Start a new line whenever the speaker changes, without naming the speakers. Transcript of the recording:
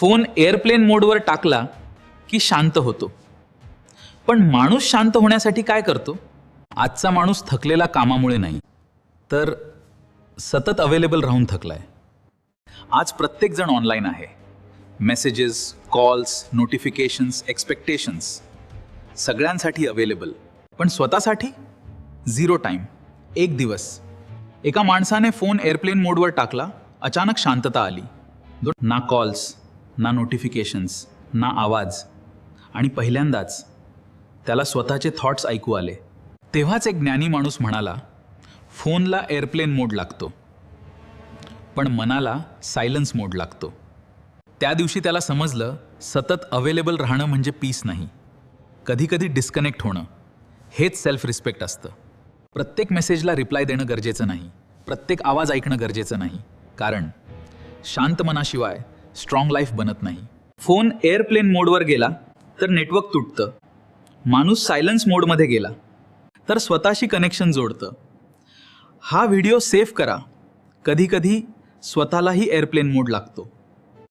Phone airplane मोडवर टाकला की शांत होतो. पण माणूस शांत होण्यासाठी काय करतो? आजचा माणूस थकलेला कामामुळे नाही, तर सतत अवेलेबल राहून थकलाय. आज प्रत्येक जण ऑनलाईन आहे. मेसेजेस, कॉल्स, नोटिफिकेशन्स, एक्सपेक्टेशन्स सगळ्यांसाठी अवेलेबल. पण स्वतःसाठी झिरो टाईम. एक दिवस एका माणसाने फोन एअरप्लेन मोडवर टाकला, अचानक शांतता आली. ना कॉल्स, ना नोटिफिकेशन्स, ना आवाज. आणि पहिल्यांदाच त्याला स्वतःचे थॉट्स ऐकू आले. तेव्हाच एक ज्ञानी माणूस म्हणाला, फोनला एअरप्लेन मोड लागतो, पण मनाला सायलन्स मोड लागतो. त्या दिवशी त्याला समजलं, सतत अवेलेबल राहणं म्हणजे पीस नाही, कधीकधी डिस्कनेक्ट होणं हेच सेल्फ रिस्पेक्ट असतं. प्रत्येक मेसेजला रिप्लाय देणं गरजेचं नाही, प्रत्येक आवाज ऐकणं गरजेचं नाही, कारण शांत मनाशिवाय स्ट्रॉंग लाईफ बनत नाही. फोन एअरप्लेन मोडवर गेला तर नेटवर्क तुटतं. माणूस सायलन्स मोडमध्ये गेला तर स्वतःशी कनेक्शन जोडतं. हा व्हिडिओ सेव्ह करा. कधीकधी स्वतःलाही एअरप्लेन मोड लागतो.